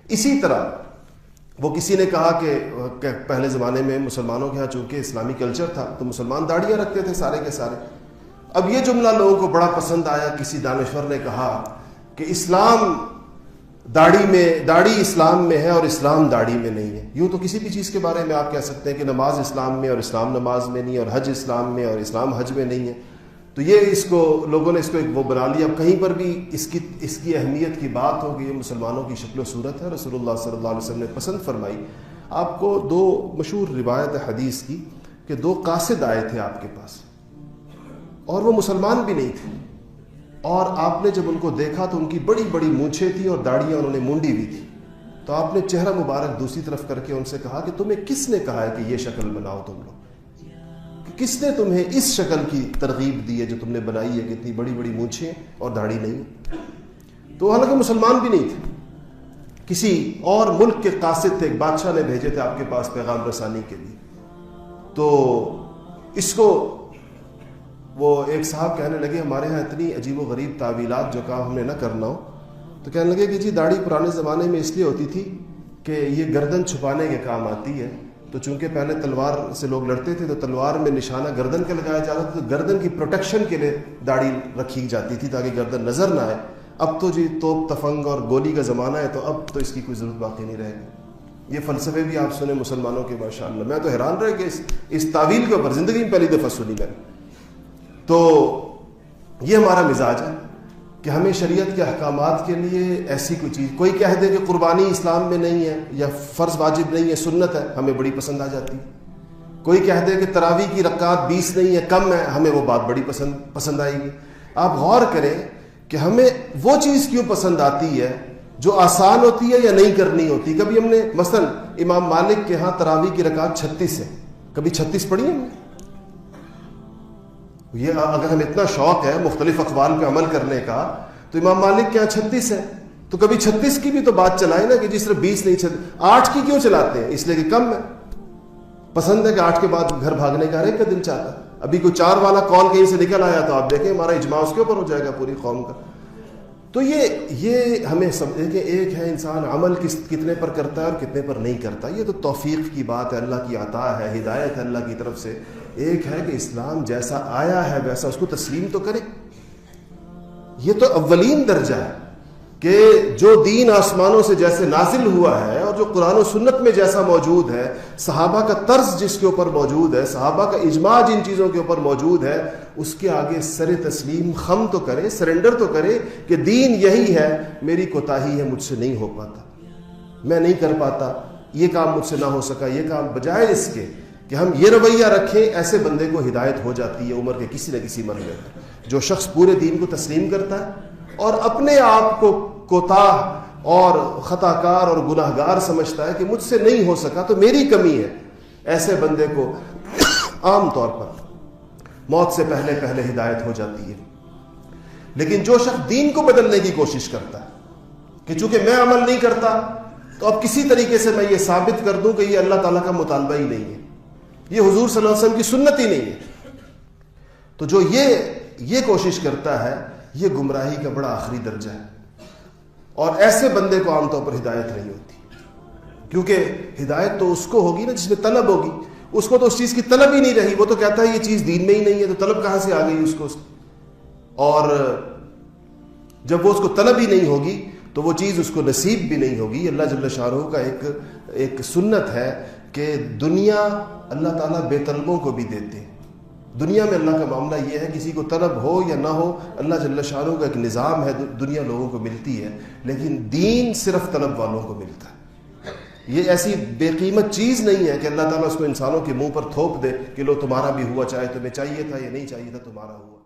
اسی طرح وہ کسی نے کہا کہ پہلے زمانے میں مسلمانوں کے ہاں چونکہ اسلامی کلچر تھا تو مسلمان داڑیاں رکھتے تھے سارے کے سارے. اب یہ جملہ لوگوں کو بڑا پسند آیا. کسی دانشور نے کہا کہ اسلام داڑھی اسلام میں ہے اور اسلام داڑھی میں نہیں ہے. یوں تو کسی بھی چیز کے بارے میں آپ کہہ سکتے ہیں کہ نماز اسلام میں اور اسلام نماز میں نہیں ہے، اور حج اسلام میں اور اسلام حج میں نہیں ہے. تو یہ لوگوں نے اس کو ایک وہ بنا لیا. اب کہیں پر بھی اس کی اہمیت کی بات ہو کہ یہ مسلمانوں کی شکل و صورت ہے. رسول اللہ صلی اللہ علیہ وسلم نے پسند فرمائی. آپ کو دو مشہور روایت حدیث کی کہ دو قاصد آئے تھے آپ کے پاس اور وہ مسلمان بھی نہیں تھے، اور آپ نے جب ان کو دیکھا تو ان کی بڑی بڑی مونچھیں تھیں اور داڑیاں انہوں نے مونڈی ہوئی تھی. تو آپ نے چہرہ مبارک دوسری طرف کر کے ان سے کہا کہ تمہیں کس نے کہا ہے کہ یہ شکل بناؤ تم لوگ؟ کس نے تمہیں اس شکل کی ترغیب دی ہے جو تم نے بنائی ہے کہ اتنی بڑی بڑی مونچھیں اور داڑھی نہیں؟ تو حالانکہ مسلمان بھی نہیں تھے، کسی اور ملک کے قاصد تھے، ایک بادشاہ نے بھیجے تھے آپ کے پاس پیغام رسانی کے لیے. تو اس کو وہ ایک صاحب کہنے لگے ہمارے ہاں اتنی عجیب و غریب تعویلات جو کام ہم نے نہ کرنا ہو. تو کہنے لگے کہ جی داڑھی پرانے زمانے میں اس لیے ہوتی تھی کہ یہ گردن چھپانے کے کام آتی ہے. تو چونکہ پہلے تلوار سے لوگ لڑتے تھے تو تلوار میں نشانہ گردن کا لگایا جاتا تھا، تو گردن کی پروٹیکشن کے لیے داڑھی رکھی جاتی تھی تاکہ گردن نظر نہ آئے. اب تو جی توپ تفنگ اور گولی کا زمانہ ہے تو اب تو اس کی کوئی ضرورت باقی نہیں رہے گی. یہ فلسفے بھی آپ سنیں مسلمانوں کے ماشاءاللہ. میں تو حیران رہے کہ اس تعویل کے اوپر زندگی میں پہلی دفعہ سنی میں نے. تو یہ ہمارا مزاج ہے کہ ہمیں شریعت کے احکامات کے لیے ایسی کوئی چیز، کوئی کہہ دے کہ قربانی اسلام میں نہیں ہے یا فرض واجب نہیں ہے سنت ہے، ہمیں بڑی پسند آ جاتی. کوئی کہہ دے کہ تراویح کی رکعات 20 نہیں ہے کم ہے، ہمیں وہ بات بڑی پسند آئے گی. آپ غور کریں کہ ہمیں وہ چیز کیوں پسند آتی ہے جو آسان ہوتی ہے یا نہیں کرنی ہوتی. کبھی ہم نے مثلا امام مالک کے ہاں تراویح کی رکعت 36 ہے، کبھی 36 پڑھی ہم نے؟ یہ اگر ہمیں اتنا شوق ہے مختلف اقوال پہ عمل کرنے کا تو امام مالک کے یہاں 36 ہے، تو کبھی 36 کی بھی تو بات چلائے نا کہ جس طرح 20 نہیں 8 کی کیوں چلاتے ہیں؟ اس لیے کہ کم ہے. پسند ہے کہ 8 کے بعد گھر بھاگنے کا ہر ایک کا دل چاہتا ہے. ابھی کوئی 4 والا قول کہیں سے نکل آیا تو آپ دیکھیں ہمارا اجماع اس کے اوپر ہو جائے گا پوری قوم کا. تو یہ ہمیں سمجھے کہ ایک ہے انسان عمل کتنے پر کرتا ہے اور کتنے پر نہیں کرتا. یہ تو توفیق کی بات ہے، اللہ کی عطا ہے، ہدایت ہے اللہ کی طرف سے. ایک ہے کہ اسلام جیسا آیا ہے ویسا اس کو تسلیم تو کرے. یہ تو اولین درجہ ہے کہ جو دین آسمانوں سے جیسے نازل ہوا ہے اور جو قرآن و سنت میں جیسا موجود ہے، صحابہ کا طرز جس کے اوپر موجود ہے، صحابہ کا اجماع جن چیزوں کے اوپر موجود ہے، اس کے آگے سر تسلیم خم تو کرے، سرنڈر تو کرے کہ دین یہی ہے، میری کوتاہی ہے، مجھ سے نہیں ہو پاتا، میں نہیں کر پاتا، یہ کام مجھ سے نہ ہو سکا، یہ کام. بجائے اس کے کہ ہم یہ رویہ رکھیں، ایسے بندے کو ہدایت ہو جاتی ہے عمر کے کسی نہ کسی مرحلے پر. جو شخص پورے دین کو تسلیم کرتا ہے اور اپنے آپ کو کوتاہ اور خطا کار اور گناہ گار سمجھتا ہے کہ مجھ سے نہیں ہو سکا تو میری کمی ہے، ایسے بندے کو عام طور پر موت سے پہلے ہدایت ہو جاتی ہے. لیکن جو شخص دین کو بدلنے کی کوشش کرتا ہے کہ چونکہ میں عمل نہیں کرتا تو اب کسی طریقے سے میں یہ ثابت کر دوں کہ یہ اللہ تعالیٰ کا مطالبہ ہی نہیں ہے، یہ حضور صلی اللہ علیہ وسلم کی سنت ہی نہیں ہے، تو جو یہ کوشش کرتا ہے یہ گمراہی کا بڑا آخری درجہ ہے. اور ایسے بندے کو عام طور پر ہدایت نہیں ہوتی، کیونکہ ہدایت تو اس کو ہوگی نا جس میں طلب ہوگی. اس کو تو اس چیز کی طلب ہی نہیں رہی، وہ تو کہتا ہے یہ چیز دین میں ہی نہیں ہے، تو طلب کہاں سے آ گئی اس کو. اور جب وہ اس کو طلب ہی نہیں ہوگی تو وہ چیز اس کو نصیب بھی نہیں ہوگی. اللہ جل شانہ کا ایک سنت ہے کہ دنیا اللہ تعالیٰ بے طلبوں کو بھی دیتے ہیں. دنیا میں اللہ کا معاملہ یہ ہے کسی کو طلب ہو یا نہ ہو، اللہ جل شانہ کا ایک نظام ہے، دنیا لوگوں کو ملتی ہے، لیکن دین صرف طلب والوں کو ملتا ہے. یہ ایسی بے قیمت چیز نہیں ہے کہ اللہ تعالیٰ اس کو انسانوں کے منہ پر تھوپ دے کہ لو تمہارا بھی ہوا، چاہے تمہیں چاہیے تھا یا نہیں چاہیے تھا تمہارا ہوا.